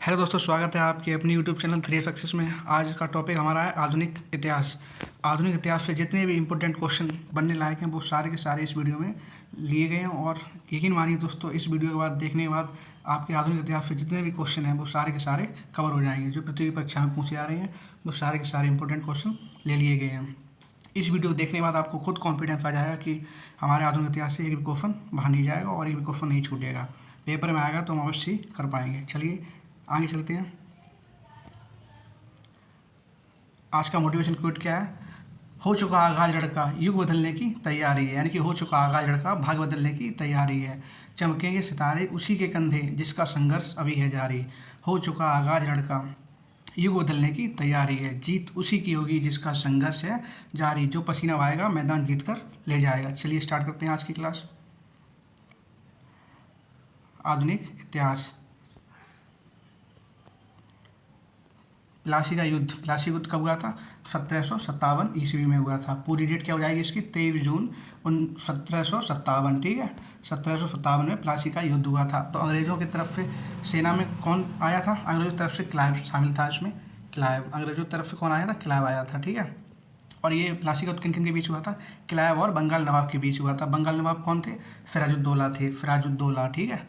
Hello दोस्तों, स्वागत है आपके अपनी यूट्यूब चैनल 3F में। आज का टॉपिक हमारा है आधुनिक इतिहास। आधुनिक इतिहास से जितने भी इम्पोर्टेंट क्वेश्चन बनने लायक हैं वो सारे के सारे इस वीडियो में लिए गए हैं। और यकीन मानिए दोस्तों, इस वीडियो के बाद देखने के बाद आपके आधुनिक इतिहास से जितने भी क्वेश्चन हैं वो सारे के सारे कवर हो जाएंगे। जो प्रतियोगी परीक्षा में पूछे जा रहे हैं वो सारे के सारे इंपॉर्टेंट क्वेश्चन ले लिए गए हैं। इस वीडियो को देखने के बाद आपको खुद कॉन्फिडेंस आ जाएगा कि हमारे आधुनिक इतिहास से एक भी क्वेश्चन बाहर नहीं जाएगा और एक भी क्वेश्चन नहीं छूटेगा। पेपर में आएगा तो हम अवश्य कर पाएंगे। चलिए आगे चलते हैं। आज का मोटिवेशन कोट क्या है? हो चुका आगाज लड़का युग बदलने की तैयारी है। यानी कि हो चुका आगाज लड़का भाग बदलने की तैयारी है। चमकेंगे सितारे उसी के कंधे जिसका संघर्ष अभी है जारी। हो चुका आगाज लड़का युग बदलने की तैयारी है। जीत उसी की होगी जिसका संघर्ष है जारी। जो पसीना बहाएगा मैदान जीत कर ले जाएगा। चलिए स्टार्ट करते हैं आज की क्लास। आधुनिक इतिहास। प्लासी का युद्ध। प्लासी युद्ध कब हुआ था? 1757 ईस्वी में हुआ था। पूरी डेट क्या हो जाएगी इसकी? 23 जून 1757। ठीक है, 1757 में प्लासी का युद्ध हुआ था। तो अंग्रेज़ों की तरफ से सेना में कौन आया था? अंग्रेज़ों की तरफ से क्लाइव शामिल था इसमें। क्लाइव, अंग्रेज़ों की तरफ से कौन आया था? क्लाइव आया था। ठीक है, और ये प्लासी का युद्ध किन किन के बीच हुआ था? क्लाइव और बंगाल नवाब के बीच हुआ था। बंगाल नवाब कौन थे? सिराजुद्दौला थे। सिराजुद्दौला। ठीक है,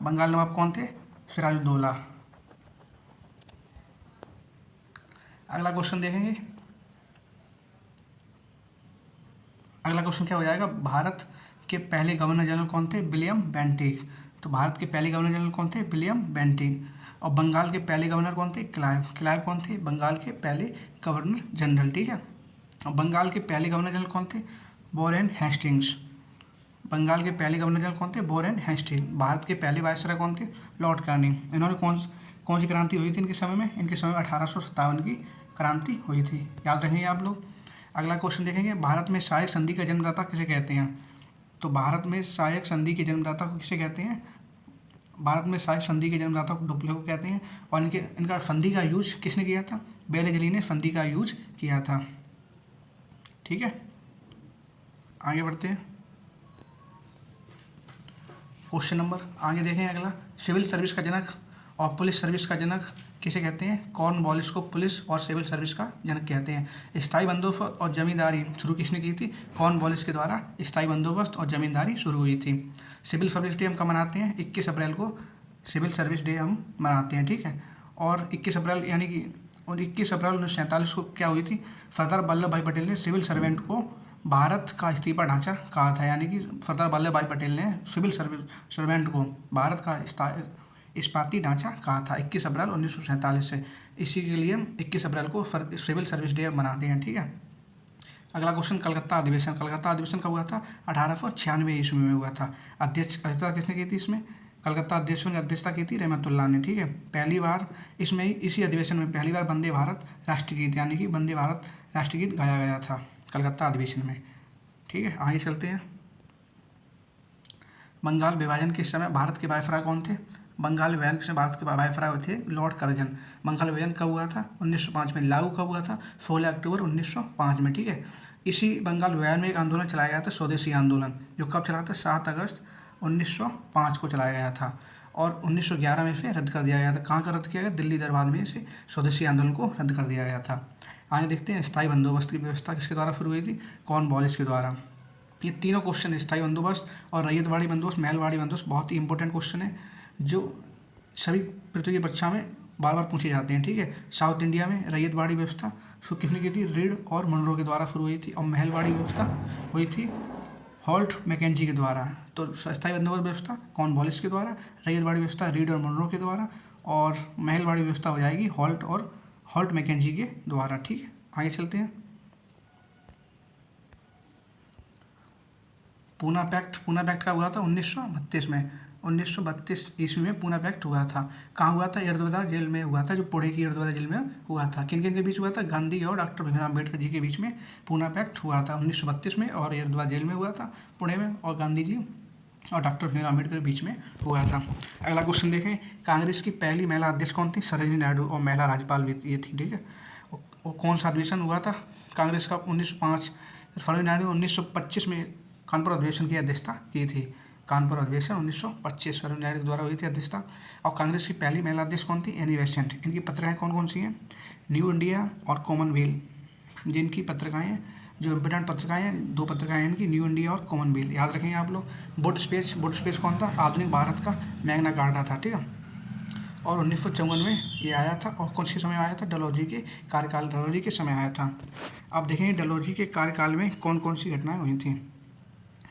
बंगाल नवाब कौन थे? सिराजुद्दौला। अगला क्वेश्चन देखेंगे। अगला क्वेश्चन क्या हो जाएगा? भारत के पहले गवर्नर जनरल कौन थे? William Bentinck. तो भारत के पहले गवर्नर जनरल कौन थे? William Bentinck. और बंगाल के पहले गवर्नर कौन थे? क्लाइव। क्लाइव कौन थे? बंगाल के पहले गवर्नर जनरल। ठीक है, और बंगाल के पहले गवर्नर जनरल कौन थे? Warren Hastings. बंगाल के पहले गवर्नर जनरल कौन थे? Warren Hastings. भारत के पहले वायसराय कौन थे? Lord Corning. इन्होंने कौन सी क्रांति हुई थी इनके समय में? इनके समय में 1857 की क्रांति हुई थी। याद रखेंगे आप लोग। अगला क्वेश्चन देखेंगे। भारत में सहायक संधि का जन्मदाता किसे कहते हैं? तो भारत में सहायक संधि के जन्मदाता को किसे कहते हैं? भारत में सहायक संधि के जन्मदाता को डुप्ले को कहते हैं। और इनका संधि का यूज किसने किया था? बेलेजली ने संधि का यूज किया था। ठीक है, आगे बढ़ते हैं। क्वेश्चन नंबर आगे देखें अगला। सिविल सर्विस का जनक और पुलिस सर्विस का जनक किसे कहते हैं? कॉर्नवालिस को पुलिस और सिविल सर्विस का जनक कहते हैं। स्थायी बंदोबस्त और जमींदारी शुरू किसने की थी? कॉर्नवालिस के द्वारा स्थायी बंदोबस्त और जमींदारी शुरू हुई थी। सिविल सर्विस डे हम कब मनाते हैं? 21 अप्रैल को सिविल सर्विस डे हम मनाते हैं। ठीक है, और 21 अप्रैल यानी कि 21 अप्रैल 1947 को क्या हुई थी? सरदार वल्लभ भाई पटेल ने सिविल सर्वेंट को भारत का इस्तीफा ढांचा कहा था। यानी कि सरदार वल्लभ भाई पटेल ने सिविल सर्वेंट को भारत का इस्पाती ढांचा कहा था 21 अप्रैल 1947 से। इसी के लिए 21 अप्रैल को सिविल सर्विस डे मनाते हैं। ठीक है, अगला क्वेश्चन। कलकत्ता अधिवेशन। कलकत्ता अधिवेशन कब हुआ था? 1896 ईस्वी में हुआ था। अध्यक्षता किसने की थी इसमें? कलकत्ता अधिवेशन की अध्यक्षता की थी रहमतुल्लाह ने। ठीक है, पहली बार इसमें इसी अधिवेशन में पहली बार वंदे भारत राष्ट्रगीत यानी कि वंदे भारत राष्ट्रगीत गाया गया था कलकत्ता अधिवेशन में। ठीक है, आगे चलते हैं। बंगाल विभाजन के समय भारत के वायसराय कौन थे? बंगाल विभाजन के समय भारत के वायसराय थे लॉर्ड कर्जन। बंगाल विभाजन कब हुआ था? 1905 में। लागू कब हुआ था? 16 अक्टूबर 1905 में। ठीक है, इसी बंगाल विभाजन में एक आंदोलन चलाया गया था, स्वदेशी आंदोलन, जो कब चला था? 7 अगस्त 1905 को चलाया गया था और 1911 में इसे रद्द कर दिया गया था। कहाँ का रद्द किया गया? दिल्ली दरबार में इसे स्वदेशी आंदोलन को रद्द कर दिया गया था। आगे देखते हैं। स्थायी बंदोबस्त की व्यवस्था किसके द्वारा शुरू हुई थी? कॉर्नवालिस के द्वारा। ये तीनों क्वेश्चन, स्थायी बंदोबस्त और रैयतवाड़ी बंदोबस्त, महलवाड़ी बंदोबस्त, बहुत ही इंपॉर्टेंट क्वेश्चन है जो सभी प्रतियोगी परीक्षा में बार बार पूछे जाते हैं। ठीक है, साउथ इंडिया में रैयतवाड़ी व्यवस्था किसने की थी? रीड और मनरो के द्वारा शुरू हुई थी। और महलवाड़ी व्यवस्था हुई थी हॉल्ट मैकेंजी के द्वारा। तो स्थायी बंदोबस्त व्यवस्था कॉर्नवालिस के द्वारा, रैयतवाड़ी व्यवस्था रीड और मनरो के द्वारा, और महलवाड़ी व्यवस्था हो जाएगी हॉल्ट मैकेंजी के द्वारा। ठीक है, आगे चलते हैं। पूना पैक्ट। पूना पैक्ट कब हुआ था? 1932 में। 1932 ईस्वी में पूना पैक्ट हुआ था। कहाँ हुआ था? यरदोदा जेल में हुआ था, जो पुणे की यरदोदा जेल में हुआ था। किन किन के बीच हुआ था? गांधी और डॉक्टर भीमराव अम्बेडकर जी के बीच में पूना पैक्ट हुआ था 1932 में, और यरदोदा जेल में हुआ था पुणे में, और गांधी जी और डॉक्टर भीमराव अम्बेडकर के बीच में हुआ था। अगला क्वेश्चन देखें। कांग्रेस की पहली महिला अध्यक्ष कौन थी? सरोजिनी नायडू, और महिला राज्यपाल भी ये थी। ठीक है, वो कौन सा अधिवेशन हुआ था कांग्रेस का? 1905। सरोजिनी नायडू 1925 में कानपुर अधिवेशन की अध्यक्षता की थी। कानपुर अधिवेशन 1925 सर्वोच्च न्यायालय के द्वारा हुई थी अध्यक्षता। और कांग्रेस की पहली महिला अध्यक्ष कौन थी? Annie Besant. इनकी पत्रिकाएं कौन कौन सी हैं? न्यू इंडिया और कॉमनवेल्थ, जिनकी पत्रिकाएं हैं, जो इम्पोर्टेंट पत्रिकाएं हैं, दो पत्रिकाएं हैं इनकी, न्यू इंडिया और कॉमनवेल्थ। याद रखेंगे आप लोग। वुड स्पेस कौन था? आधुनिक भारत का मैग्ना कार्टा था, ठीक है। और 1954 में ये आया था। और कौन सी समय आया था? डलहौजी के कार्यकाल, डलहौजी के समय आया था। अब देखेंगे डलहौजी के कार्यकाल में कौन कौन सी घटनाएं हुई थी।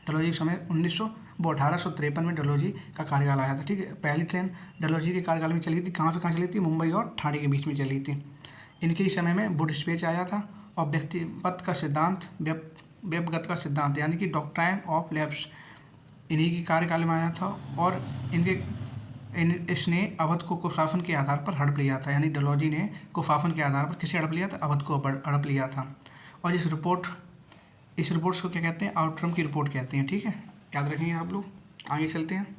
डलहौजी के समय 1853 में डलहौजी का कार्यकाल आया था, ठीक है। पहली ट्रेन डलहौजी के कार्यकाल में चली थी। कहाँ से कहाँ चली थी? मुंबई और ठाणे के बीच में चली थी। इनके ही समय में वुड स्पेस आया था। और व्यक्तिगत का सिद्धांत, व्यक्तिगत का सिद्धांत यानी कि डॉक्ट्राइन ऑफ लैप्स, इन्हीं के कार्यकाल में आया था। और इसने अवध को कुशासन के आधार पर हड़प लिया था, यानी डलहौजी ने कुशासन के आधार पर किसे हड़प लिया था? अवध को हड़प लिया था। और इस रिपोर्ट्स को क्या कहते हैं? आउटरम की रिपोर्ट कहते हैं, ठीक है। याद रखेंगे आप लोग। आगे चलते हैं।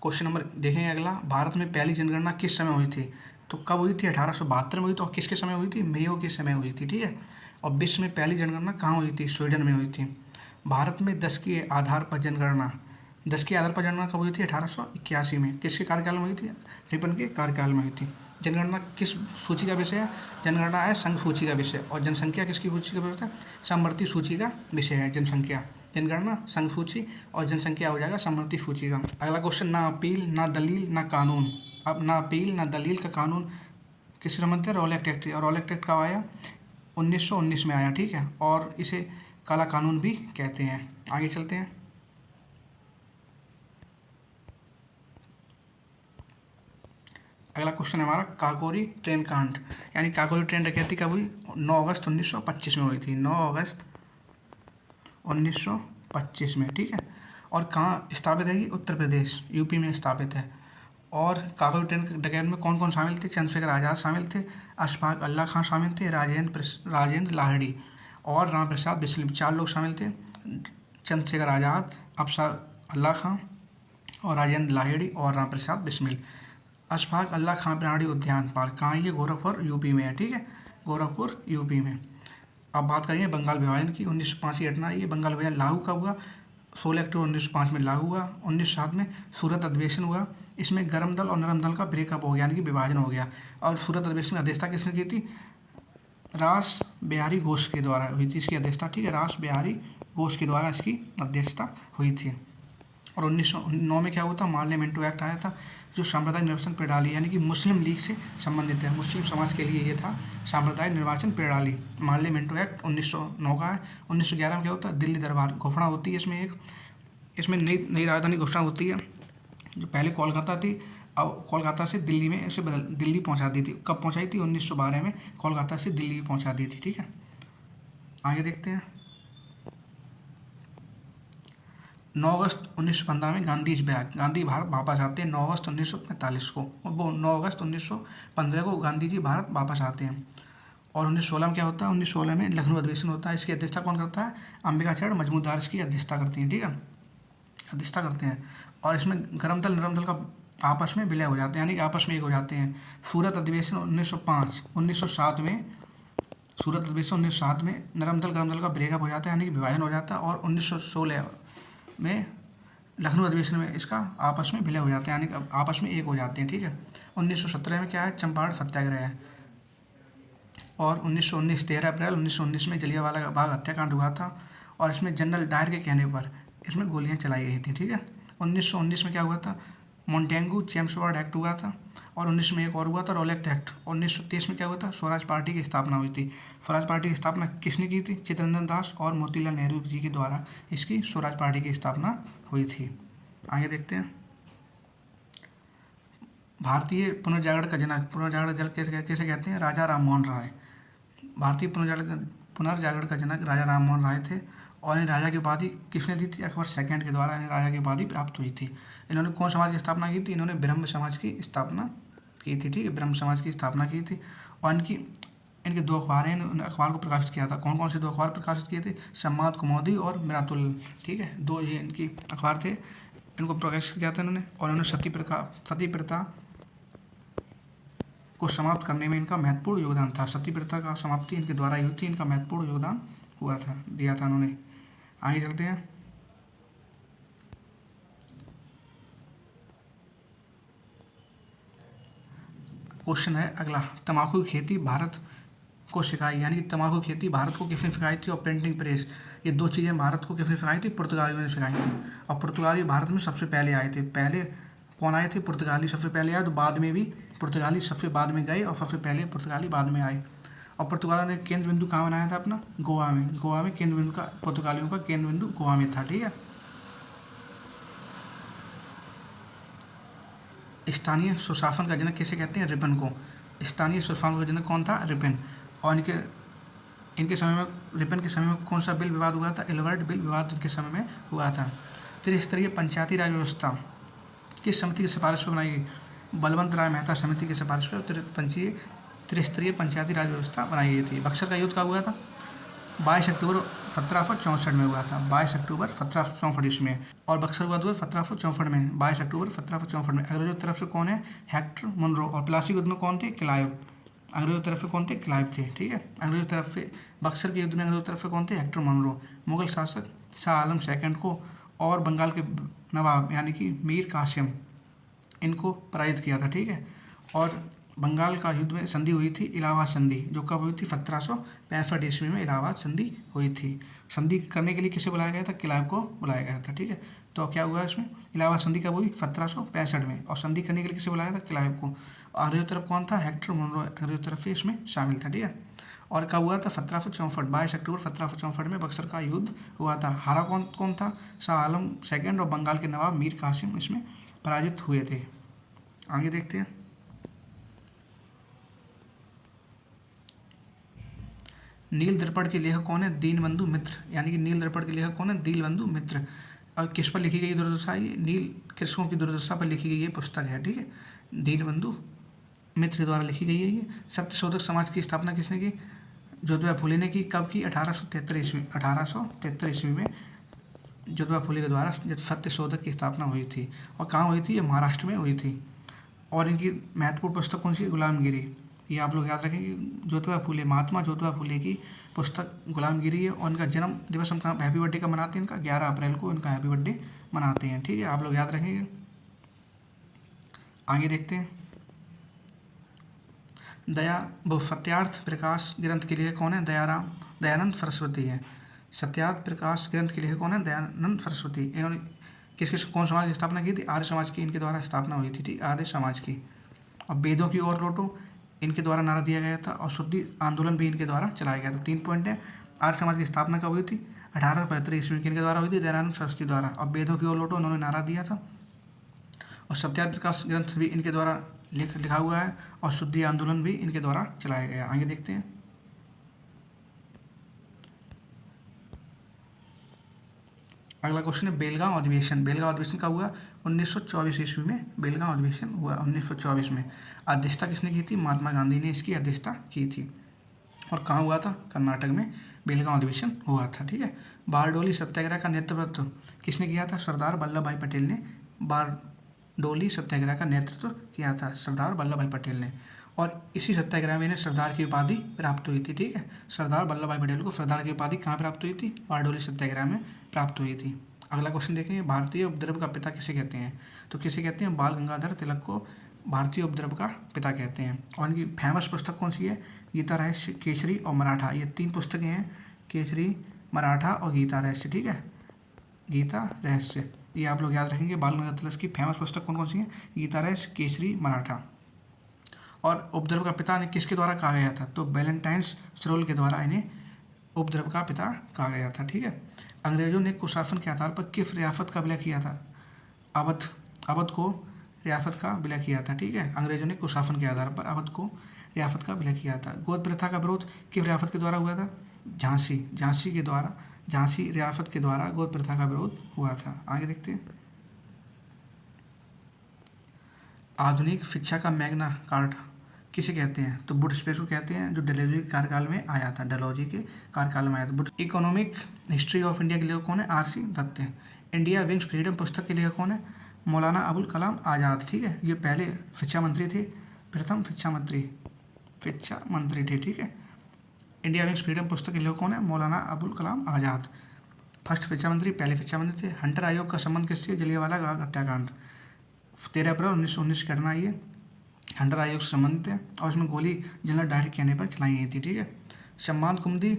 क्वेश्चन नंबर देखेंगे अगला। भारत में पहली जनगणना किस समय हुई थी? तो कब हुई थी? 1872 में हुई थी। और किसके समय हुई थी? मेयो के समय हुई थी, ठीक है। और विश्व में पहली जनगणना कहाँ हुई थी? स्वीडन में हुई थी। भारत में 10 के आधार पर जनगणना कब हुई थी? 1881 में। किसके कार्यकाल में हुई थी? रिपन के कार्यकाल में हुई थी। जनगणना किस सूची का विषय है? जनगणना है संघ सूची का विषय। और जनसंख्या किसकी सूची का विषय है? समवर्ती सूची का विषय है जनसंख्या। जनगणना संघ सूची और जनसंख्या हो जाएगा समवर्ती सूची का। अगला क्वेश्चन, ना अपील, ना दलील, ना कानून। अब ना अपील, ना दलील का कानून किससे संबंधित है? Rowlatt act. और रॉलेट एक्ट कब आया? 1919 में आया, ठीक है। और इसे काला कानून भी कहते हैं। आगे चलते हैं। अगला क्वेश्चन है हमारा काकोरी ट्रेन कांड, यानी काकोरी ट्रेन डकैती कब हुई? 9 अगस्त 1925 में हुई थी। 9 अगस्त 1925 में, ठीक है। और कहाँ स्थापित है? उत्तर प्रदेश, यूपी में स्थापित है। और काकोरी ट्रेन डकैती में कौन कौन शामिल थे? चंद्रशेखर आज़ाद शामिल थे, अशफाक उल्ला खां शामिल थे, राजेंद्र लाहिड़ी और राम प्रसाद बिस्मिल। 4 लोग शामिल थे। चंद्रशेखर आज़ाद, अशफाक उल्ला खां और राजेंद्र लाहिड़ी और राम प्रसाद बिस्मिल। अशफाक उल्ला खां प्राणी उद्यान पार्क कहाँ है? ये गोरखपुर यूपी में है, ठीक है। गोरखपुर यूपी में। अब बात करेंगे बंगाल विभाजन की। 1905 की घटना। ये बंगाल विभाजन लागू कब हुआ? 16 अक्टूबर 1905 में लागू हुआ। 1907 में सूरत अधिवेशन हुआ। इसमें गर्म दल और नरम दल का ब्रेकअप हो गया, यानी कि विभाजन हो गया। और सूरत अधिवेशन की अध्यक्षता किसने की थी? रास बिहारी घोष के द्वारा हुई थी इसकी अध्यक्षता, ठीक है। रास बिहारी घोष के द्वारा इसकी अध्यक्षता हुई थी। और 1909 में क्या हुआ था? मार्ले मिंटो एक्ट आया था, जो सांप्रदायिक निर्वाचन प्रणाली यानी कि मुस्लिम लीग से संबंधित है। मुस्लिम समाज के लिए ये था सांप्रदायिक निर्वाचन प्रणाली। मार्ले मिंटो एक्ट 1909 का है। 1911 में क्या होता है? दिल्ली दरबार घोषणा होती है। इसमें नई राजधानी घोषणा होती है, जो पहले कोलकाता थी, अब कोलकाता से दिल्ली में इसे दिल्ली पहुंचा दी थी। कब पहुंचाई थी? 1912 में कोलकाता से दिल्ली पहुंचा दी थी, ठीक है। आगे देखते हैं। 9 अगस्त 1915 में गांधी इज बैक, गांधी भारत वापस आते हैं 9 अगस्त 1945 को। वो 9 अगस्त 1915 को गांधी जी भारत वापस आते हैं। और 1916 में क्या होता है? 1916 में लखनऊ अधिवेशन होता है। इसकी अध्यक्षता कौन करता है? अंबिकाचरण मजमूदार इसकी अध्यक्षता करती हैं, ठीक है, अध्यक्षता करते हैं। और इसमें गर्म दल नरम दल का आपस में विलय हो जाते हैं, यानी कि आपस में एक हो जाते हैं। सूरत अधिवेशन 1905, 1907 में सूरत अधिवेशन 1907 में नरम दल गर्म दल का ब्रेकअप हो जाता है, यानी कि विभाजन हो जाता है। और 1916 में लखनऊ अधिवेशन में इसका आपस में विलय हो जाते हैं, यानी कि आपस में एक हो जाते हैं, ठीक है। 1917 में क्या है? चंपारण सत्याग्रह है। और 1919 13 अप्रैल 1919 में जलियांवाला बाग हत्याकांड हुआ था। और इसमें जनरल डायर के कहने पर इसमें गोलियां चलाई गई थी, ठीक है। 1919 में क्या हुआ था? मोंटेगू चेम्सफोर्ड एक्ट हुआ था। और 19 में एक और हुआ था, रॉलेट एक्ट। 1923 में क्या हुआ था? स्वराज पार्टी की स्थापना हुई थी। स्वराज पार्टी की स्थापना किसने की थी? चित्तरंजन दास और मोतीलाल नेहरू जी के द्वारा इसकी स्वराज पार्टी की स्थापना हुई थी। आगे देखते हैं। भारतीय पुनर्जागरण का जनक, पुनर्जागरण जल कैसे कहते हैं? राजा राम मोहन राय। भारतीय पुनर्जागरण का जनक राजा राम मोहन राय थे। और इन राजा की उपाधि किसने दी थी? अकबर सेकंड के द्वारा इन्हें राजा की उपाधि प्राप्त हुई थी। इन्होंने कौन समाज की स्थापना की थी? इन्होंने ब्रह्म समाज की स्थापना की थी, ठीक है, ब्रह्म समाज की स्थापना की थी। और इनके 2 अखबार हैं, इन अखबार को प्रकाशित किया था। कौन कौन से 2 अखबार प्रकाशित किए थे? सम्माद कुमोदी और मिरातुल, ठीक है, 2 ये इनकी अखबार थे, इनको प्रकाशित किया था इन्होंने। और इन्होंने सती प्रथा को समाप्त करने में इनका महत्वपूर्ण योगदान था। सती प्रथा का समाप्ति इनके द्वारा ही हुई थी, इनका महत्वपूर्ण योगदान हुआ था, दिया था इन्होंने। आगे चलते हैं। क्वेश्चन है अगला, तंबाकू की खेती भारत को सिखाई, यानी कि तंबाकू की खेती भारत को किसने सिखाई थी और प्रिंटिंग प्रेस, ये दो चीज़ें भारत को किसने सिखाई थी, पुर्तगालियों ने सिखाई थी। और पुर्तगाली भारत में सबसे पहले आए थे। पहले कौन आए थे, पुर्तगाली सबसे पहले आए, तो बाद में भी पुर्तगाली सबसे बाद में गए और सबसे पहले पुर्तगाली बाद में आए। और पुर्तगालियों ने केंद्र बिंदु कहाँ बनाया था अपना, गोवा में। गोवा में केंद्र बिंदु का, पुर्तगालियों का केंद्र बिंदु गोवा में था। ठीक है। स्थानीय सुशासन का जनक किसे कहते हैं, रिपन को। स्थानीय सुशासन का जनक कौन था, रिपन। और इनके समय में, रिपन के समय में कौन सा बिल विवाद हुआ था, एल्बर्ट बिल विवाद इनके समय में हुआ था। त्रिस्तरीय पंचायती राज व्यवस्था किस समिति की सिफारिश पर बनाई गई, बलवंत राय मेहता समिति की सिफारिश पर त्रिस्तरीय पंचायती राज व्यवस्था बनाई गई थी। बक्सर का युद्ध कब हुआ था, 22 अक्टूबर 1764 में हुआ था। 22 अक्टूबर 1764 में। और बक्सर हुआ था 1764 में, 22 अक्टूबर 1764 में। अंग्रेजों की तरफ से कौन है, हेक्टर मुनरो। और प्लासी युद्ध में कौन थे, क्लाइव। अंग्रेजों की तरफ से कौन थे, क्लाइव थे। ठीक है। अंग्रेजों की तरफ से बक्सर के युद्ध में अंग्रेजों की तरफ से कौन थे, हेक्टर मुनरो। मुगल शासक शाह आलम सेकंड को और बंगाल के नवाब यानी कि मीर कासिम, इनको पराजित किया था। ठीक है। और बंगाल का युद्ध में संधि हुई थी, इलाहाबाद संधि, जो कब हुई थी, 1765 ईस्वी में इलाहाबाद संधि हुई थी। संधि करने के लिए किसे बुलाया गया था, क्लाइव को बुलाया गया था। ठीक है। तो क्या हुआ इसमें, इलाहाबाद संधि कब हुई, 1765 में। और संधि करने के लिए किसे बुलाया था, क्लाइव को। और अंग्रेजों की तरफ कौन था, हेक्टर मुनरो, अंग्रेजों की तरफ से इसमें शामिल था। ठीक है। और कब हुआ था, 1764, 22 अक्टूबर 1764 में बक्सर का युद्ध हुआ था। हारा कौन कौन था, शाह आलम सेकंड और बंगाल के नवाब मीर कासिम इसमें पराजित हुए थे। आगे देखते हैं। नील दर्पण के लेखक कौन है, दीनबंधु मित्र, यानी कि नील दर्पण के लेखक कौन है, दीनबंधु मित्र। और किस पर लिखी गई दुर्दशा, ये नील कृषकों की दुर्दशा पर लिखी गई ये पुस्तक है। ठीक है। दीनबंधु मित्र द्वारा लिखी गई है ये। सत्यशोधक समाज की स्थापना किसने की, ज्योतिबा फुले ने की। कब की, 1873 ईस्वी, 1873 ईस्वी में ज्योतिबा फुले के द्वारा सत्यशोधक की स्थापना हुई थी। और कहाँ हुई थी, ये महाराष्ट्र में हुई थी। और इनकी महत्वपूर्ण पुस्तक कौन सी है, गुलामगिरी। ये आप लोग याद रखें कि ज्योतिबा फुले, महात्मा ज्योतिबा फुले की पुस्तक गुलामगिरी है। और इनका जन्म दिवस हम कहाँ, हैप्पी बर्थडे का मनाते हैं, इनका 11 अप्रैल को इनका हैप्पी बर्थडे मनाते हैं। ठीक है। आप लोग याद रखेंगे। आगे देखते हैं। सत्यार्थ प्रकाश ग्रंथ के लिए कौन है, दयानंद सरस्वती है। सत्यार्थ प्रकाश ग्रंथ के लिए कौन है, दयानंद सरस्वती। इन्होंने किस कौन समाज की स्थापना की थी, आर्य समाज की इनके द्वारा स्थापना हुई थी। ठीक, आर्य समाज की। और वेदों की ओर लौटो, इनके द्वारा नारा दिया गया था। और शुद्धि आंदोलन भी इनके द्वारा चलाया गया था। 3 पॉइंट है। आर्य समाज की स्थापना कब हुई थी, 1875 ईस्वी में इनके द्वारा हुई थी, दयानंद सरस्वती द्वारा। और वेदों की ओर लौटो उन्होंने नारा दिया था। और सत्यार्थ प्रकाश ग्रंथ भी इनके द्वारा लिखा हुआ है। और शुद्धि आंदोलन भी इनके द्वारा चलाया गया। आगे देखते हैं। अगला क्वेश्चन है बेलगांव अधिवेशन। बेलगांव अधिवेशन कब हुआ, 1924 ईस्वी में बेलगांव अधिवेशन हुआ, 1924 में। अध्यक्षता किसने की थी, महात्मा गांधी ने इसकी अध्यक्षता की थी। और कहाँ हुआ था, कर्नाटक में बेलगांव अधिवेशन हुआ था। ठीक है। बारडोली सत्याग्रह का नेतृत्व किसने किया था, सरदार वल्लभ भाई पटेल ने बारडोली सत्याग्रह का नेतृत्व किया था, सरदार वल्लभ भाई पटेल ने। और इसी सत्याग्रह में इन्हें सरदार की उपाधि प्राप्त हुई थी। ठीक है। सरदार वल्लभ भाई पटेल को सरदार की उपाधि कहाँ प्राप्त हुई थी, बारडोली सत्याग्रह में प्राप्त हुई थी। अगला क्वेश्चन देखेंगे, भारतीय उपद्रव का पिता किसे कहते हैं। तो किसे कहते हैं, बाल गंगाधर तिलक को भारतीय उपद्रव का पिता कहते हैं। और इनकी फेमस पुस्तक कौन सी है, गीता रहस्य, केसरी और मराठा। ये 3 पुस्तकें हैं, केसरी, मराठा और गीता रहस्य। ठीक है। गीता रहस्य, ये आप लोग याद रखेंगे। बाल गंगाधर तिलक की फेमस पुस्तक कौन कौन सी है, गीता रहस्य, केसरी, मराठा। और उपद्रव का पिता ने किसके द्वारा कहा गया था, तो वैलेंटाइन्स सरोल के द्वारा इन्हें उपद्रव का पिता कहा गया था। ठीक है। अंग्रेजों ने कुशासन के आधार पर किस रियासत का विलय किया था, अवध को रियासत का विलय किया था। ठीक है। अंग्रेजों ने कुशासन के आधार पर अवध को रियासत का विलय किया था। गोद प्रथा का विरोध किस रियासत के द्वारा हुआ था, झांसी रियासत के द्वारा गोद प्रथा का विरोध हुआ था। आगे देखते हैं। आधुनिक शिक्षा का मैग्ना कार्टा किसे कहते हैं, तो वुड स्पेस को कहते हैं, जो डलहौजी के कार्यकाल में आया था, डलहौजी के कार्यकाल में आया था। इकोनॉमिक हिस्ट्री ऑफ इंडिया के लेखक कौन है, आर.सी. दत्त है। इंडिया विंग्स फ्रीडम पुस्तक के लेखक कौन है, मौलाना अबुल कलाम आज़ाद। ठीक है। ये पहले शिक्षा मंत्री थे, प्रथम शिक्षा मंत्री थे। ठीक है। इंडिया विंग्स फ्रीडम पुस्तक के लेखक कौन है, मौलाना अबुल कलाम आज़ाद। फर्स्ट शिक्षा मंत्री, पहले शिक्षा मंत्री थे। हंटर आयोग का संबंध किससे? जलियांवाला बाग हत्याकांड, 13 अप्रैल 1919 की घटना ये हंटर आयोग से संबंधित है, और इसमें गोली जनरल डायर के कहने पर चलाई गई थी। ठीक है, सम्मान कुमुदी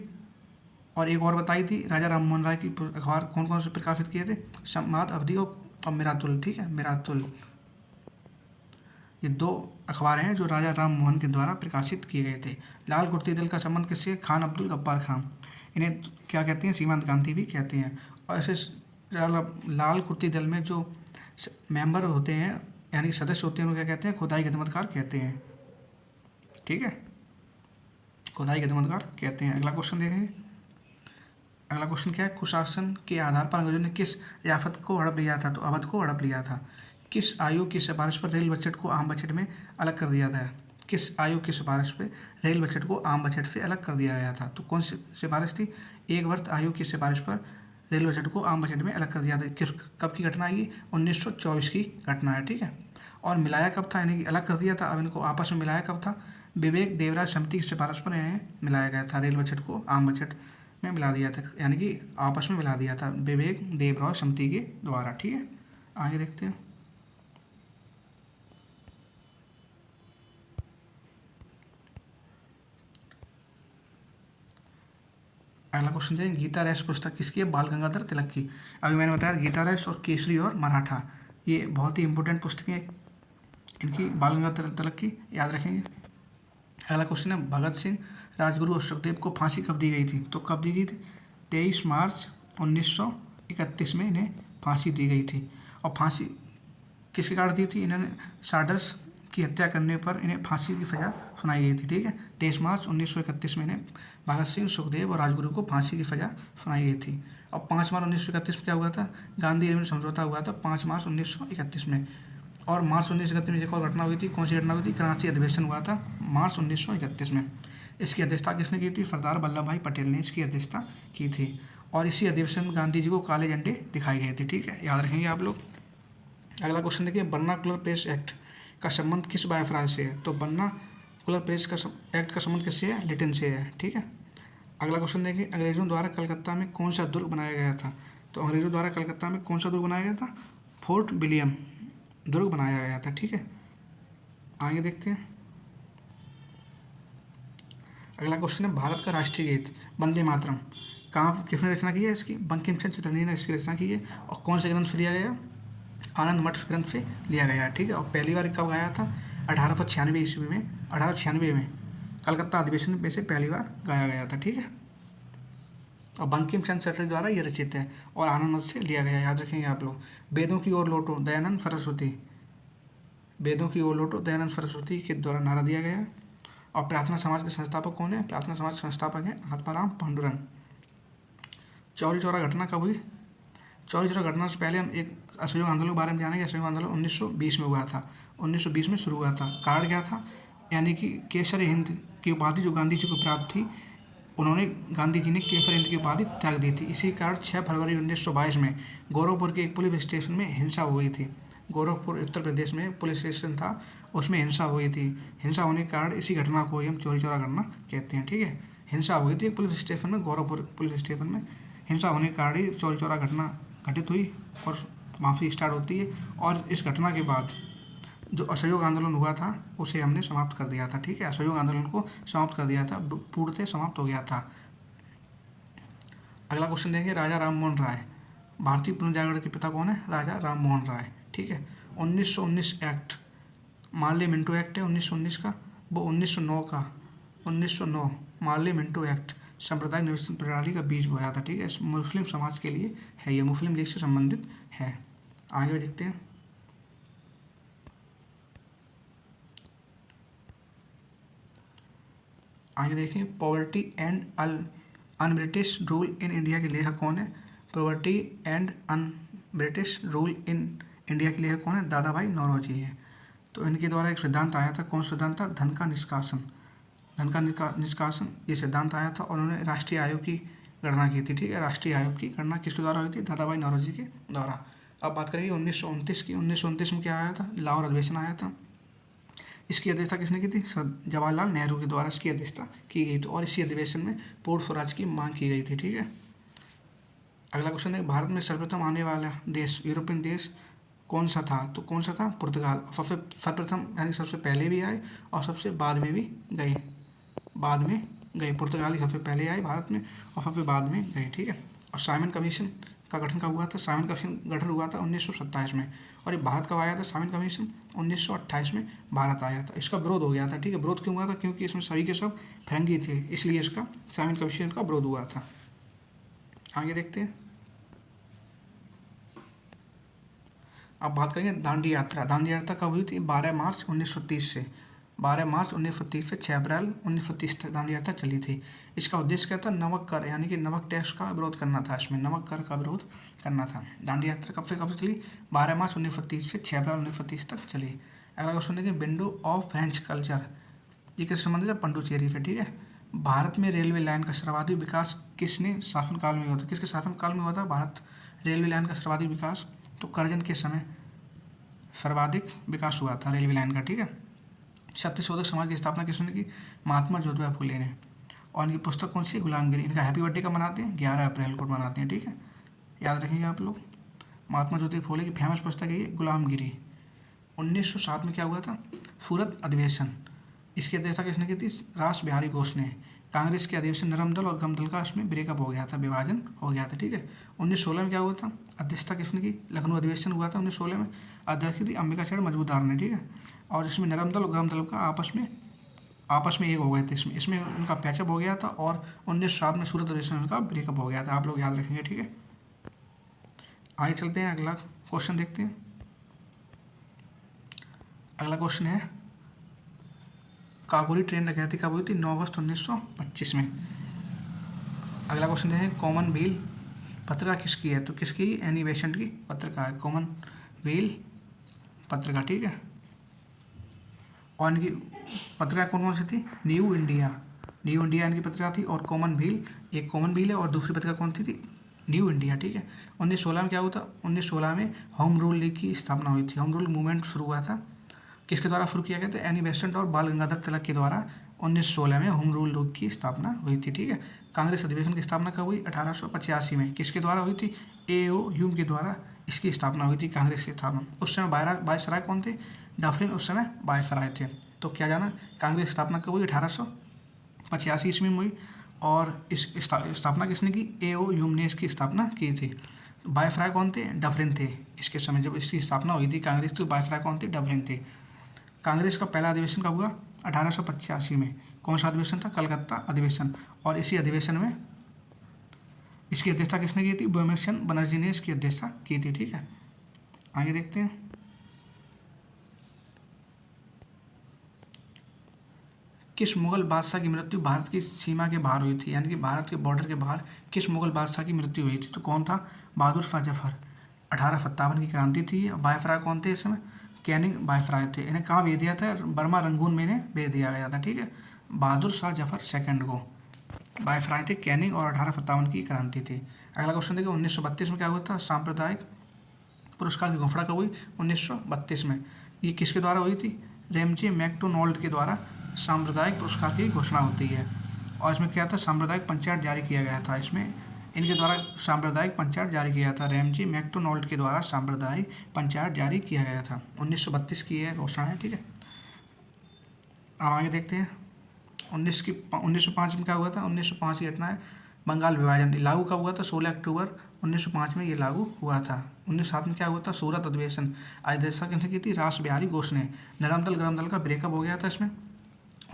और एक और बताई थी राजा राम मोहन राय की अखबार कौन कौन से प्रकाशित किए थे? संवाद, अवधि और मिरातुल। ठीक है, मिरातुल, ये 2 अखबार हैं जो राजा राम मोहन के द्वारा प्रकाशित किए गए थे। लाल कुर्ती दल का संबंध किससे? खान अब्दुल गफ्फार खान, इन्हें क्या कहते हैं? सीमांत क्रांति भी कहते हैं। और ऐसे लाल कुर्ती दल में जो मेंबर होते हैं यानी सदस्य होते हैं उनको क्या कहते हैं? खुदाई खिदमतगार कहते हैं। ठीक है, खुदाई खिदमतगार कहते हैं। अगला क्वेश्चन देखेंगे। अगला क्वेश्चन क्या है? कुशासन के आधार पर अंग्रेजों ने किस रियासत को हड़प लिया था? तो अवध को हड़प लिया था। किस आयोग की सिफारिश पर रेल बजट को आम बजट में अलग कर दिया था? किस आयोग की सिफारिश पर रेल बजट को आम बजट से अलग कर दिया गया था? तो कौन सी सिफारिश थी? एक वर्ष आयोग की सिफारिश पर रेल बजट को आम बजट में अलग कर दिया था। किस कब की घटना है ये? 1924 की घटना है। ठीक है, और मिलाया कब था? यानी कि अलग कर दिया था। अब इनको आपस में मिलाया कब था? विवेक देवराज समिति की सिफारिश पर इन्हें मिलाया गया था, रेल बजट को आम बजट में मिला दिया था, यानी कि आपस में मिला दिया था विवेक देवराज समिति के द्वारा। ठीक है, आगे देखते हैं। अगला क्वेश्चन देखें। गीता रैस पुस्तक किसकी है? बाल गंगाधर तिलक की। अभी मैंने बताया गीता रैस और केसरी और मराठा, ये बहुत ही इंपॉर्टेंट पुस्तकें इनकी, बाल गंगाधर तिलक की, याद रखेंगे। अगला क्वेश्चन है भगत सिंह, राजगुरु और सुखदेव को फांसी कब दी गई थी? तो कब दी गई थी? 23 मार्च 1931 में इन्हें फांसी दी गई थी। और फांसी किसके कारण दी थी? इन्होंने साडर्स की हत्या करने पर इन्हें फांसी की सजा सुनाई गई थी। ठीक है, 23 मार्च 1931 में इन्हें भगत सिंह, सुखदेव और राजगुरु को फांसी की सजा सुनाई गई थी। और 5 मार्च 1931 में क्या हुआ था? गांधी इरविन समझौता हुआ था 5 मार्च 1931 में। और मार्च 1931 में एक और घटना हुई थी। कौन सी घटना हुई थी? कराची अधिवेशन हुआ था मार्च 1931 में। इसकी अध्यक्षता किसने की थी? सरदार वल्लभ भाई पटेल ने इसकी अध्यक्षता की थी। और इसी अधिवेशन में गांधी जी को काले झंडे दिखाए गए थे। ठीक है, याद रखेंगे आप लोग। अगला क्वेश्चन देखिए। वर्नाकुलर प्रेस एक्ट का संबंध किस बायोफ्राज से है? तो वर्नाकुलर प्रेस का एक्ट का संबंध किससे है? लिटिन से है। ठीक है, अगला क्वेश्चन देखिए। अंग्रेजों द्वारा कलकत्ता में कौन सा दुर्ग बनाया गया था? तो अंग्रेजों द्वारा कलकत्ता में कौन सा दुर्ग बनाया गया था? फोर्ट विलियम दुर्ग बनाया गया था। ठीक है, आगे देखते हैं। अगला क्वेश्चन है भारत का राष्ट्रीय गीत वंदे मातरम कहाँ किसने रचना की है? इसकी बंकिम चंद्र चटर्जी ने इसकी रचना की है। और कौन से ग्रंथ से लिया गया? आनंद मठ ग्रंथ से लिया गया है। ठीक है, और पहली बार कब गाया था? 1896 ईस्वी में, 1896 में कलकत्ता अधिवेशन में से पहली बार गाया गया था। ठीक है, और बंकिम चंद्र चटर्जी द्वारा ये रचित है और आनंद मठ से लिया गया, याद रखेंगे आप लोग। वेदों की ओर लौटो दयानंद सरस्वती, वेदों की ओर लौटो दयानंद सरस्वती के द्वारा नारा दिया गया है। और प्रार्थना समाज के संस्थापक कौन है? प्रार्थना समाज के संस्थापक हैं आत्माराम पांडुरंग। चौरी चौरा घटना कब हुई? चौरी चौरा घटना से पहले हम एक असहयोग आंदोलन के बारे में जानेंगे। असहयोग आंदोलन 1920 में हुआ था, 1920 में शुरू हुआ था। कारण क्या था? यानी कि केसर हिंद की उपाधि जो गांधी जी को प्राप्त थी, उन्होंने गांधी जी ने केसर हिंद की उपाधि त्याग दी थी। इसी कारण 6 फरवरी 1922 में गोरखपुर के एक पुलिस स्टेशन में हिंसा हुई थी। गोरखपुर उत्तर प्रदेश में पुलिस स्टेशन था, उसमें हिंसा हुई थी। हिंसा होने के कारण इसी घटना को हम चौरी चौरा घटना कहते हैं। ठीक है, हिंसा हुई थी पुलिस स्टेशन में, गोरखपुर पुलिस स्टेशन में हिंसा होने के कारण ही चौरी चौरा घटना घटित हुई और वहाँ से स्टार्ट होती है। और इस घटना के बाद जो असहयोग आंदोलन हुआ था उसे हमने समाप्त कर दिया था। ठीक है, असहयोग आंदोलन को समाप्त कर दिया था, पूर्णतः समाप्त हो गया था। अगला क्वेश्चन देंगे। राजा राम मोहन राय, भारतीय पुनर्जागरण के पिता कौन है? राजा राम मोहन राय। ठीक है, 1919 एक्ट, मार्ले मिंटो एक्ट है 1919 का, वो 1909 का, 1909 मार्ले मिंटो एक्ट सांप्रदायिक निवेशन प्रणाली का बीज बोया था। ठीक है, मुस्लिम समाज के लिए है, ये मुस्लिम लीग से संबंधित है। आगे देखते हैं। आगे देखें। Poverty and un British rule in India के लेखक कौन है? Poverty and un British rule in India के लेखक कौन है? दादा भाई नौरोजी है। तो इनके द्वारा एक सिद्धांत आया था। कौन सिद्धांत था? धन का निष्कासन, धन का निष्कासन ये सिद्धांत आया था। और उन्होंने राष्ट्रीय आयोग की गणना की थी। ठीक है, राष्ट्रीय आयोग की गणना किसके द्वारा हुई थी? दादा भाई नौरोजी के द्वारा। अब बात करेंगे 1929 की। 1929 में क्या आया था? लाहौर अधिवेशन आया था। इसकी अध्यक्षता किसने की थी? जवाहरलाल नेहरू के द्वारा इसकी अध्यक्षता की गई थी। और इसी अधिवेशन में पूर्ण स्वराज की मांग की गई थी। ठीक है, अगला क्वेश्चन है भारत में सर्वप्रथम आने वाला देश यूरोपियन देश कौन सा था? तो कौन सा था? पुर्तगाल। सबसे सर्वप्रथम यानी सबसे पहले भी आए और सबसे बाद में भी गए, बाद में गए। पुर्तगाल ही सबसे पहले आए भारत में और सबसे बाद में गए, ठीक है। और साइमन कमीशन का गठन कब हुआ था? साइमन कमीशन गठन हुआ था 1927 में। और ये भारत कब आया था? साइमन कमीशन 1928 में भारत आया था। इसका विरोध हो गया था, ठीक है। विरोध क्यों हुआ था? क्योंकि इसमें सभी के सब फिरंगी थे, इसलिए इसका साइमन कमीशन का विरोध हुआ था। आगे देखते हैं। अब बात करेंगे दांडी यात्रा। दांडी यात्रा कब हुई थी? 12 मार्च 1930 से 12 मार्च 1930 से 6 अप्रैल 1930 तक दांडी यात्रा चली थी। इसका उद्देश्य क्या था? नमक कर यानी कि नमक टैक्स का विरोध करना था। इसमें नमक कर का विरोध करना था। दांडी यात्रा कब से चली? 12 मार्च 1930 से 6 अप्रैल 1930 तक चली। अगला क्वेश्चन देखिए, विंडो ऑफ फ्रेंच कल्चर, ये किससे संबंधित है? पंडुचेरी से, ठीक है। भारत में रेलवे लाइन का सर्वाधिक विकास किसने शासनकाल में हुआ था? किसके शासनकाल में हुआ था भारत रेलवे लाइन का सर्वाधिक विकास? तो करजन के समय सर्वाधिक विकास हुआ था रेलवे लाइन का, ठीक है। सत्य शोधक समाज की स्थापना किसने की? महात्मा ज्योतिबा फुले ने। और इनकी पुस्तक कौन सी है? गुलामगिरी। इनका हैप्पी बर्थडे कब मनाते हैं? 11 अप्रैल को मनाते हैं, ठीक है। याद रखेंगे आप लोग। महात्मा ज्योतिबा फुले की फेमस पुस्तक है ये गुलामगिरी। 1907 में क्या हुआ था? सूरत अधिवेशन। इसकी अध्यक्षता किसने की थी? रास बिहारी घोष ने। कांग्रेस के अधिवेशन नरम दल और गम दल का इसमें ब्रेकअप हो गया था, विभाजन हो गया था, ठीक है। 1916 में क्या हुआ था? अध्यक्षता किसने की? लखनऊ अधिवेशन हुआ था 1916 में। अध्यक्ष थी अंबिका चरण मजबूदार ने, ठीक है। और इसमें नरम दल और गरम दल का आपस में एक हो गए थे। इसमें उनका पैचअप हो गया था और 1907 में सूरत अधिवेशन का ब्रेकअप हो गया था। आप लोग याद रखेंगे, ठीक है। आगे चलते हैं, अगला क्वेश्चन देखते हैं। अगला क्वेश्चन है, काकोरी ट्रेन डकैती कब हुई थी? 9 अगस्त 1925 में। अगला क्वेश्चन है, कॉमनवेल्थ पत्रिका किसकी है? तो किसकी? एनी बेसेंट की पत्रिका है कॉमनवेल्थ पत्रिका, ठीक है। और इनकी पत्रिका कौन कौन सी थी? न्यू इंडिया इनकी पत्रिका थी। और कॉमनवेल्थ, एक कॉमनवेल्थ है और दूसरी पत्रिका कौन सी थी? न्यू इंडिया, ठीक है। 1916 में क्या हुआ था? 1916 में होम रूल लीग की स्थापना हुई थी। होम रूल मूवमेंट शुरू हुआ था, किसके द्वारा शुरू किया गया था? एनी बेसेंट और बाल गंगाधर तिलक के द्वारा 1916 में होम रूल लीग की स्थापना हुई थी, ठीक है। कांग्रेस अधिवेशन की स्थापना कब हुई? 1885 में। किसके द्वारा हुई थी? A.O. ह्यूम के द्वारा इसकी स्थापना हुई थी, कांग्रेस की स्थापना। उस समय वायसराय कौन थे? डफरिन उस समय वायसराय थे। तो क्या जाना, कांग्रेस की स्थापना कब हुई? 1885 ईस्वी में हुई। और इस स्थापना किसने की? A.O. ह्यूम ने इसकी स्थापना की थी। वायसराय कौन थे? डफरिन थे। इसके समय जब इसकी स्थापना हुई थी कांग्रेस, तो वायसराय कौन थे? डफरिन थे। कांग्रेस का पहला अधिवेशन कब हुआ? 1885 में। कौन सा अधिवेशन था? कलकत्ता अधिवेशन। और इसी अधिवेशन में इसकी अध्यक्षता किसने की थी? व्योमकेशन बनर्जी ने इसकी अध्यक्षता की थी, ठीक है। आगे देखते हैं। किस मुगल बादशाह की मृत्यु भारत की सीमा के बाहर हुई थी? यानी कि भारत के बॉर्डर के बाहर किस मुगल बादशाह की मृत्यु हुई थी? तो कौन था? बहादुर शाह जफर। 1857 की क्रांति थी। वायसराय कौन थे इस समय? कैनिंग वायसराय थे। इन्हें कहाँ भेज दिया था? बर्मा रंगून में इन्हें भेज दिया गया था, ठीक है। बहादुर शाह जफर सेकंड को वायसराय थे कैनिंग, और 1857 की क्रांति थी। अगला क्वेश्चन देखिए, 1932 में क्या हुआ था? सांप्रदायिक पुरस्कार की घोषणा कब हुई? 1932 में। ये किसके द्वारा हुई थी? रेमजे मैकडोनाल्ड के द्वारा सांप्रदायिक पुरस्कार की घोषणा होती है। और इसमें क्या था? सांप्रदायिक पंचायत जारी किया गया था। इसमें इनके द्वारा सांप्रदायिक पंचायत जारी किया था। रेमजे मैकडोनाल्ड के द्वारा सांप्रदायिक पंचायत जारी किया गया था। 1932 की यह घोषणा है, ठीक है। अब आगे देखते हैं। 1905 में क्या हुआ था? 1905 की घटना है। बंगाल विभाजन लागू कब हुआ था? 16 अक्टूबर 1905 में ये लागू हुआ था। 1907 में क्या हुआ था? सूरत अधिवेशन। अध्यक्षता किसने की थी? रास बिहारी घोष ने। नरम दल गरम दल का ब्रेकअप हो गया था इसमें।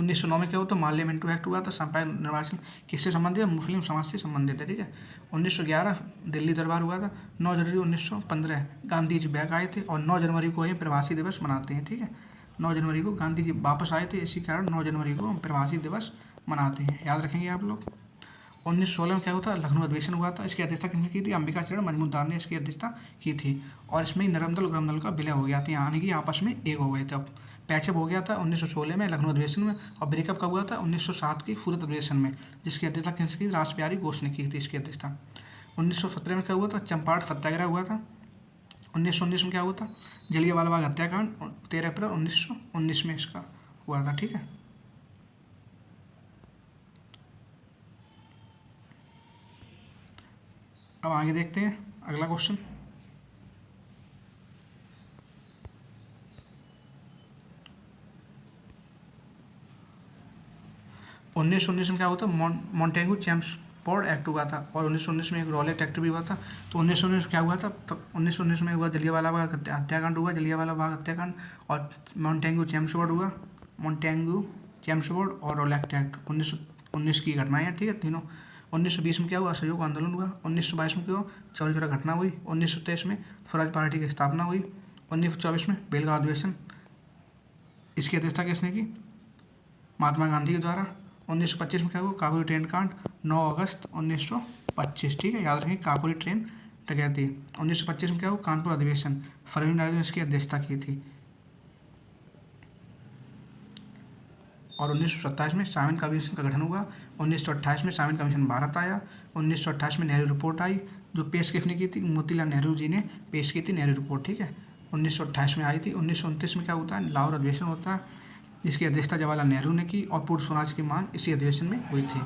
1909 में क्या हुआ था? मार्लियामेंटो एक्ट हुआ था। संपायन निर्वाचन किससे संबंधित है? मुस्लिम समाज से संबंधित है, ठीक है। 1911 दिल्ली दरबार हुआ था। 9 जनवरी 1915 गांधी जी बैक आए थे और 9 जनवरी को ये प्रवासी दिवस मनाते हैं, ठीक है। 9 जनवरी को गांधी जी वापस आए थे, इसी कारण 9 जनवरी को हम प्रवासी दिवस मनाते हैं, याद रखेंगे आप लोग। 1916 में क्या हुआ था? लखनऊ अधिवेशन हुआ था। इसकी अध्यक्षता किसने की थी? अंबिका चरण मजमूदार ने इसकी अध्यक्षता की थी। और इसमें नरम दल गरम दल का विलय हो गया था, यानी कि आपस में एक हो गए थे। अब पैचअप हो गया था 1916 में लखनऊ अधिवेशन में, और ब्रेकअप कब हुआ था? 1907 की सूरत अधिवेशन में, जिसकी अध्यक्षता किसने की? रास बिहारी घोष ने की थी इसकी अध्यक्षता। 1917 में क्या हुआ था? चंपारण सत्याग्रह हुआ था। 1919 में क्या हुआ था? जलियांवाला बाग हत्याकांड 13 अप्रैल 1919 में इसका हुआ था, ठीक है। अब आगे देखते हैं अगला क्वेश्चन। 1919 में क्या हुआ था, मॉन्टेगू चैम्सफोर्ड एक्ट हुआ था, और 1919 में एक रॉलेट एक्ट भी हुआ था। तो 1919 क्या हुआ था, तब 1919 में हुआ जलियांवाला बाग हत्याकांड हुआ, जलियांवाला बाग हत्याकांड, और मॉन्टेगू चैम्सफोर्ड हुआ, मॉन्टेगू चैम्सफोर्ड और रॉलेट एक्ट 1919 की घटनाएं हैं, ठीक है तीनों। 1920 में क्या हुआ, असहयोग आंदोलन हुआ। 1922 में क्या हुआ, चौरी चौरा घटना हुई। 1923 में स्वराज पार्टी की स्थापना हुई। 1924 में बेलगांव अधिवेशन, इसकी अध्यक्षता किसने की, महात्मा गांधी के द्वारा। 1925 में क्या हुआ, काकोरी ट्रेन कांड, 9 अगस्त 1925, ठीक है, याद रखें काकोरी ट्रेन डकैती। 1925 में क्या हुआ, कानपुर अधिवेशन, फरवरी नायडू ने इसकी अध्यक्षता की थी। और 1927 में साइमन कमीशन का गठन हुआ। 1928 में साइमन कमीशन भारत आया। 1928 में नेहरू रिपोर्ट आई, जो पेश किसने की थी, मोतीलाल नेहरू जी ने पेश की थी नेहरू रिपोर्ट, ठीक है, 1928 में आई थी। 1929 में क्या होता है, लाहौर अधिवेशन होता है, जिसकी अध्यक्षता जवाहरलाल नेहरू ने की, और पूर्ण स्वराज की मांग इसी अधिवेशन में हुई थी।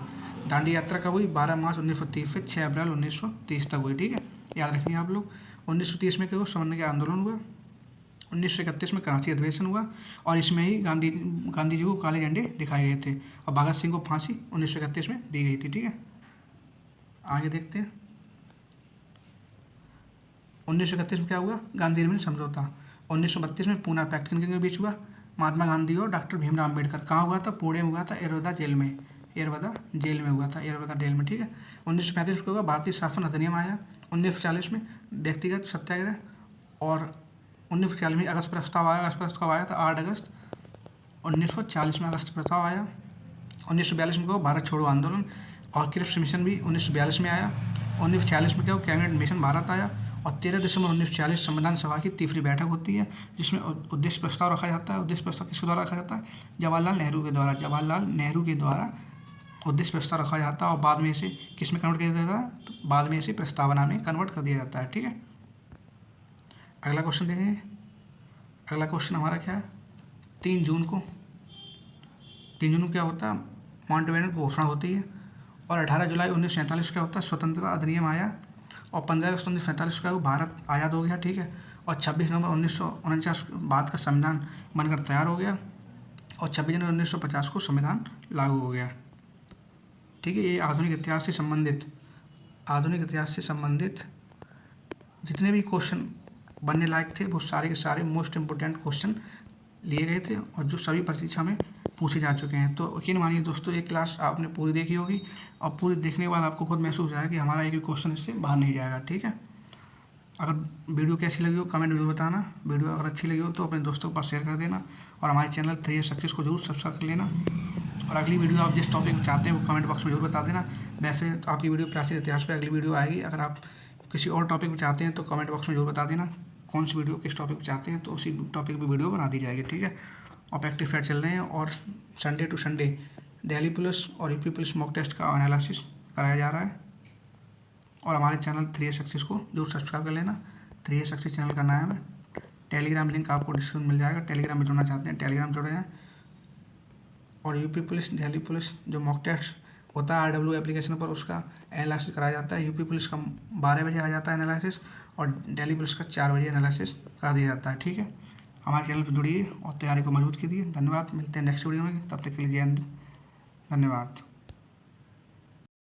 दांडी यात्रा कब हुई, 12 मार्च 1930 से 6 अप्रैल 1930 तक हुई, ठीक है, याद रखिए आप लोग। 1930 में क्या हुआ, समन्वय आंदोलन हुआ। 1931 में कराची अधिवेशन हुआ, और इसमें ही गांधी जी को काले झंडे दिखाए गए थे, और भगत सिंह को फांसी 1931 में दी गई थी, ठीक है। आगे देखते हैं 1931 में क्या हुआ, गांधी इरविन समझौता। 1932 में पूना पैक्ट के बीच हुआ, महात्मा गांधी और डॉक्टर भीमराव अम्बेडकर। कहाँ हुआ था, पुणे में हुआ था, एरवदा जेल में, एरवदा जेल में हुआ था, एरवदा जेल में, ठीक है। 1935 को हुआ भारतीय शासन अधिनियम आया। 1940 में व्यक्तिगत सत्याग्रह, और 1940 में अगस्त प्रस्ताव आया। अगस्त प्रस्ताव आया था 8 अगस्त 1940 में अगस्त प्रस्ताव आया। 1942 में क्या हुआ, भारत छोड़ो आंदोलन, और क्रिप्स मिशन भी 1942 में आया। 1946 में क्या हुआ, कैबिनेट मिशन भारत आया। और 13 दिसंबर 1940 संविधान सभा की तीसरी बैठक होती है, जिसमें उद्देश्य प्रस्ताव रखा जाता है। उद्देश्य प्रस्ताव किसके द्वारा रखा जाता है, जवाहरलाल नेहरू के द्वारा, जवाहरलाल नेहरू के द्वारा उद्देश्य प्रस्ताव रखा जाता है, और बाद में इसे किस में कन्वर्ट किया जाता है, तो बाद में इसे प्रस्तावना में कन्वर्ट कर दिया जाता है, ठीक है। अगला क्वेश्चन देखेंगे। अगला क्वेश्चन हमारा क्या है, 3 जून को क्या होता है, माउंटबेटन की घोषणा होती है। और 18 जुलाई 1947 क्या होता है, स्वतंत्रता अधिनियम आया। और 15 अगस्त 1947 का भारत आज़ाद हो गया, ठीक है। और 26 नवंबर 1949 बाद का संविधान बनकर तैयार हो गया, और 26 जनवरी 1950 को संविधान लागू हो गया, ठीक है। ये आधुनिक इतिहास से संबंधित जितने भी क्वेश्चन बनने लायक थे, वो सारे के सारे मोस्ट इम्पोर्टेंट क्वेश्चन लिए गए थे, और जो सभी परीक्षा में पूछे जा चुके हैं। तो यकीन मानिए दोस्तों, ये क्लास आपने पूरी देखी होगी, और पूरी देखने के बाद आपको खुद महसूस आया कि हमारा एक भी क्वेश्चन इससे बाहर नहीं जाएगा, ठीक है। अगर वीडियो कैसी लगी हो कमेंट में बताना। वीडियो अगर अच्छी लगी हो तो अपने दोस्तों के पास शेयर कर देना, और हमारे चैनल 3 सक्सेस को जरूर सब्सक्राइब कर लेना। और अगली वीडियो आप जिस टॉपिक में चाहते हैं वो कमेंट बॉक्स में जरूर बता देना। वैसे तो आपकी वीडियो प्राचीन इतिहास पर अगली वीडियो आएगी। अगर आप किसी और टॉपिक में चाहते हैं तो कमेंट बॉक्स में जरूर बता देना कौन सी वीडियो किस टॉपिक पर चाहते हैं, तो उसी टॉपिक पर वीडियो बना दी जाएगी, ठीक है। और प्रैक्टिस फेयर चल रहे हैं, और Sunday to Sunday Delhi police और यूपी पुलिस मॉक टेस्ट का एनालिसिस कराया जा रहा है। और हमारे चैनल 3 सक्सेस को जरूर सब्सक्राइब कर लेना। 3 सक्सेस चैनल का नाम है। टेलीग्राम लिंक आपको डिस्क्रिप्शन में मिल जाएगा, टेलीग्राम में जुड़ना चाहते हैं टेलीग्राम जुड़े हैं। और यूपी पुलिस दिल्ली पुलिस जो मॉक टेस्ट होता है RW एप्लीकेशन पर, उसका एनालिसिस कराया जाता है। यूपी पुलिस का 12 बजे आ जाता है एनालिसिस, और दिल्ली पुलिस का 4 बजे एनालिसिस करा दिया जाता है, ठीक है। हमारे चैनल पर जुड़िए और तैयारी को मजबूत कीजिए। धन्यवाद, मिलते हैं नेक्स्ट वीडियो में, तब तक के लिए जय हिंद, धन्यवाद।